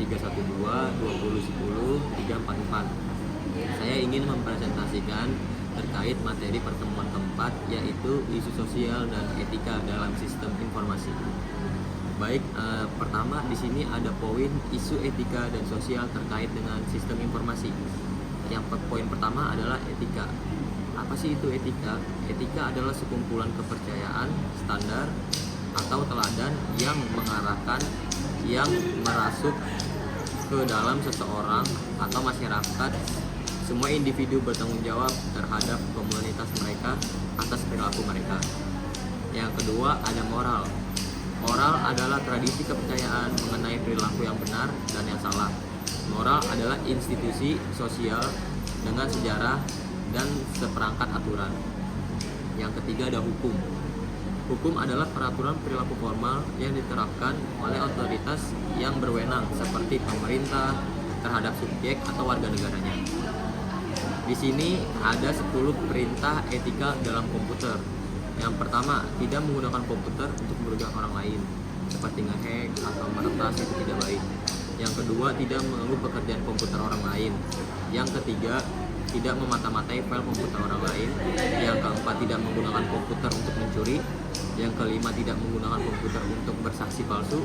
312 2010 344. Saya ingin mempresentasikan terkait materi pertemuan keempat, yaitu isu sosial dan etika dalam sistem informasi. Baik, pertama di sini ada poin isu etika dan sosial terkait dengan sistem informasi. Yang poin pertama adalah etika. Apa sih itu etika? Etika adalah sekumpulan kepercayaan, standar, atau teladan yang mengarahkan, yang merasuk ke dalam seseorang atau masyarakat. Semua individu bertanggung jawab terhadap komunitas mereka atas perilaku mereka. Yang kedua ada moral. Moral adalah tradisi kepercayaan mengenai perilaku yang benar dan yang salah. Moral adalah institusi sosial dengan sejarah dan seperangkat aturan. Yang ketiga ada hukum. Hukum adalah peraturan perilaku formal yang diterapkan oleh otoritas yang berwenang seperti pemerintah terhadap subjek atau warga negaranya. Di sini ada 10 perintah etika dalam komputer. Yang pertama, tidak menggunakan komputer untuk merugikan orang lain, seperti ngehack atau meretas, itu tidak baik. Yang kedua, tidak mengganggu pekerjaan komputer orang lain. Yang ketiga, tidak memata-matai file komputer orang lain. Yang keempat, tidak menggunakan komputer untuk mencuri. Yang kelima, tidak menggunakan komputer untuk bersaksi palsu.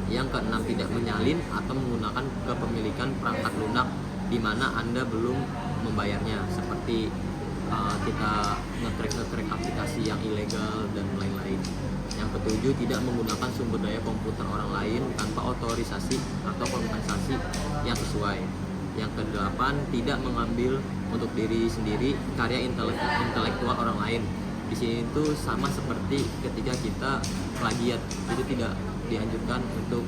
Yang keenam, tidak menyalin atau menggunakan kepemilikan perangkat lunak di mana Anda belum membayarnya, seperti kita nge-track aplikasi yang ilegal dan lain-lain. Yang ketujuh, tidak menggunakan sumber daya komputer orang lain tanpa otorisasi atau kompensasi yang sesuai. Yang kedelapan, tidak mengambil untuk diri sendiri karya intelektual orang lain. Di sini itu sama seperti ketika kita plagiat, itu tidak dianjurkan untuk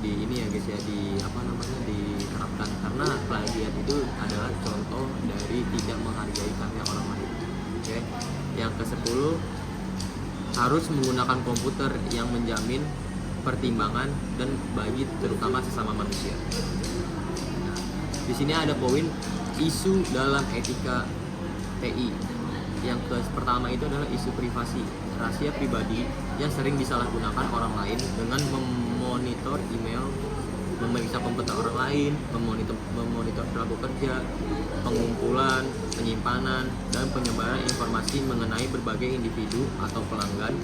di ini ya guys ya, diterapkan, karena plagiat itu adalah contoh dari tidak menghargai karya orang lain. Oke. Yang ke-10, harus menggunakan komputer yang menjamin pertimbangan dan bagi terutama sesama manusia. Di sini ada poin isu dalam etika TI. Yang pertama itu adalah isu privasi, rahasia pribadi yang sering disalahgunakan orang lain dengan memonitor email, memeriksa komputer orang lain, memonitor perilaku kerja, pengumpulan, penyimpanan, dan penyebaran informasi mengenai berbagai individu atau pelanggan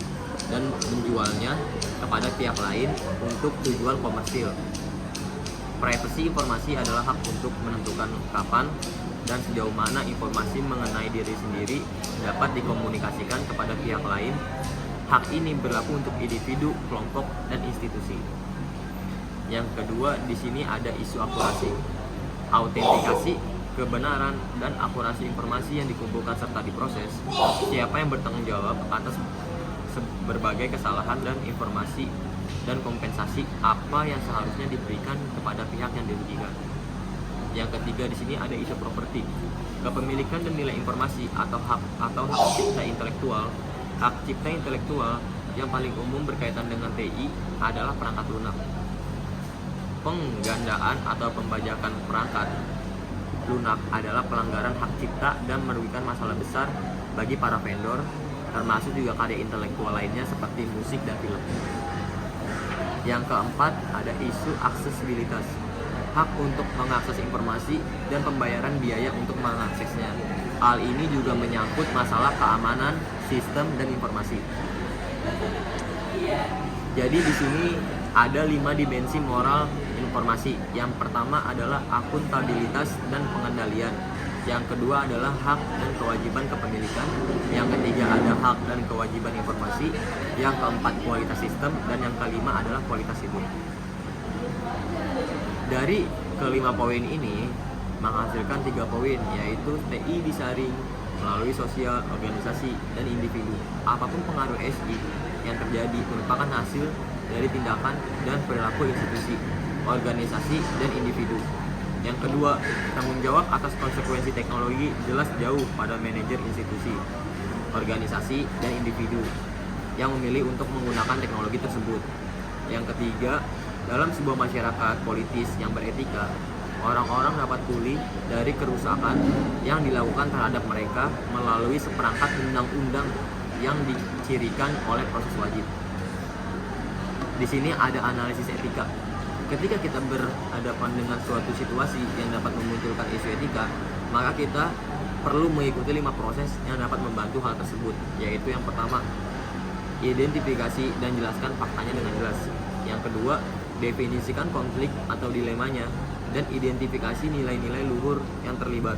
dan menjualnya kepada pihak lain untuk tujuan komersil. Privasi informasi adalah hak untuk menentukan kapan dan sejauh mana informasi mengenai diri sendiri dapat dikomunikasikan kepada pihak lain. Hak ini berlaku untuk individu, kelompok, dan institusi. Yang kedua, di sini ada isu akurasi, autentikasi, kebenaran, dan akurasi informasi yang dikumpulkan serta diproses. Siapa yang bertanggung jawab atas berbagai kesalahan dan informasi dan kompensasi apa yang seharusnya diberikan kepada pihak yang dirugikan. Yang ketiga, di sini ada isu properti, kepemilikan dan nilai informasi atau hak cipta intelektual. Hak cipta intelektual yang paling umum berkaitan dengan TI adalah perangkat lunak. Penggandaan atau pembajakan perangkat lunak adalah pelanggaran hak cipta dan merugikan masalah besar bagi para vendor, termasuk juga karya intelektual lainnya seperti musik dan film. Yang keempat, ada isu aksesibilitas, hak untuk mengakses informasi dan pembayaran biaya untuk mengaksesnya. Hal ini juga menyangkut masalah keamanan sistem dan informasi. Jadi di sini ada 5 dimensi moral informasi. Yang pertama adalah akuntabilitas dan pengendalian. Yang kedua adalah hak dan kewajiban kepemilikan. Yang ketiga ada hak dan kewajiban informasi. Yang keempat kualitas sistem, dan yang kelima adalah kualitas hidup. Dari kelima poin ini menghasilkan 3 poin, yaitu TI disaring melalui sosial, organisasi, dan individu. Apapun pengaruh SI yang terjadi merupakan hasil dari tindakan dan perilaku institusi, organisasi, dan individu. Yang kedua, tanggung jawab atas konsekuensi teknologi jelas jauh pada manajer institusi, organisasi, dan individu yang memilih untuk menggunakan teknologi tersebut. Yang ketiga, dalam sebuah masyarakat politis yang beretika, orang-orang dapat pulih dari kerusakan yang dilakukan terhadap mereka melalui seperangkat undang-undang yang dicirikan oleh proses wajib. Di sini ada analisis etika. Ketika kita berhadapan dengan suatu situasi yang dapat memunculkan isu etika, maka kita perlu mengikuti 5 proses yang dapat membantu hal tersebut, yaitu yang pertama, identifikasi dan jelaskan faktanya dengan jelas. Yang kedua, definisikan konflik atau dilemanya dan identifikasi nilai-nilai luhur yang terlibat.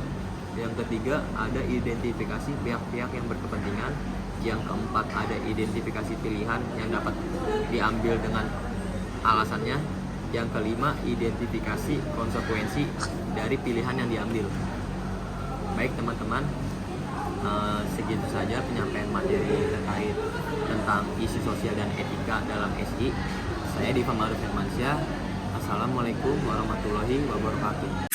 Yang ketiga, ada identifikasi pihak-pihak yang berkepentingan. Yang keempat, ada identifikasi pilihan yang dapat diambil dengan alasannya. Yang kelima, identifikasi konsekuensi dari pilihan yang diambil. Baik teman-teman, segitu saja penyampaian materi terkait tentang isu sosial dan etika dalam SI. Saya Diva Ma'ruf Hermansyah. Assalamualaikum warahmatullahi wabarakatuh.